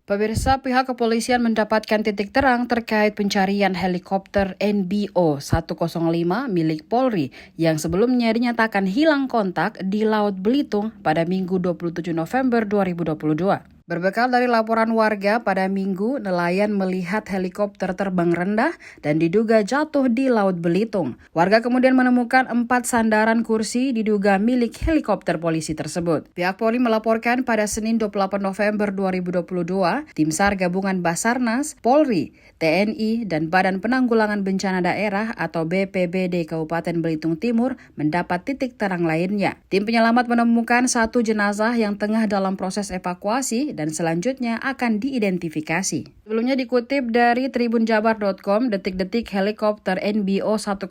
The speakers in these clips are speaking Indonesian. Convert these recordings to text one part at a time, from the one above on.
Pemirsa, pihak kepolisian mendapatkan titik terang terkait pencarian helikopter NBO 105 milik Polri yang sebelumnya dinyatakan hilang kontak di Laut Belitung pada Minggu 27 November 2022. Berbekal dari laporan warga pada Minggu, nelayan melihat helikopter terbang rendah dan diduga jatuh di Laut Belitung. Warga kemudian menemukan 4 sandaran kursi diduga milik helikopter polisi tersebut. Pihak Polri melaporkan pada Senin 28 November 2022, Tim SAR Gabungan Basarnas, Polri, TNI, dan Badan Penanggulangan Bencana Daerah atau BPBD Kabupaten Belitung Timur mendapat titik terang lainnya. Tim penyelamat menemukan 1 jenazah yang tengah dalam proses evakuasi dan selanjutnya akan diidentifikasi. Sebelumnya dikutip dari tribunjabar.com, detik-detik helikopter NBO 105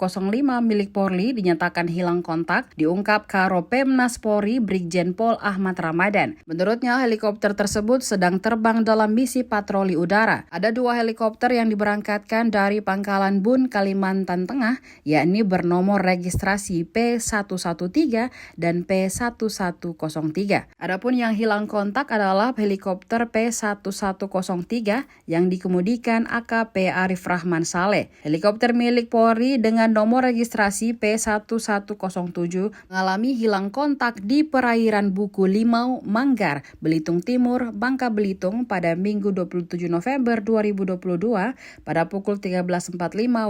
milik Polri dinyatakan hilang kontak, diungkap Karo Pemnas Polri Brigjen Pol Ahmad Ramadan. Menurutnya, helikopter tersebut sedang terbang dalam misi patroli udara. Ada 2 helikopter yang diberangkatkan dari Pangkalan Bun, Kalimantan Tengah, yakni bernomor registrasi P113 dan P1103. Adapun yang hilang kontak adalah helikopter P1103 yang dikemudikan AKP Arif Rahman Saleh. Helikopter milik Polri dengan nomor registrasi P1107 mengalami hilang kontak di perairan Buku Limau, Manggar, Belitung Timur, Bangka Belitung pada Minggu 27 November 2022 pada pukul 13.45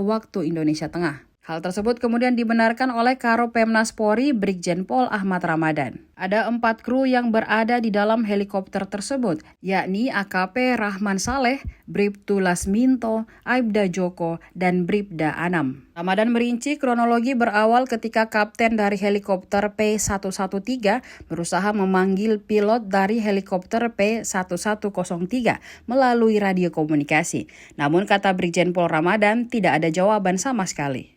waktu Indonesia Tengah. Hal tersebut kemudian dibenarkan oleh Karo Pemnas Polri Brigjen Pol Ahmad Ramadan. Ada 4 kru yang berada di dalam helikopter tersebut, yakni AKP Rahman Saleh, Bribtu Lasminto, Aibda Joko, dan Bribda Anam. Ramadan merinci kronologi berawal ketika kapten dari helikopter P113 berusaha memanggil pilot dari helikopter P1103 melalui radio komunikasi. Namun kata Brigjen Pol Ramadan tidak ada jawaban sama sekali.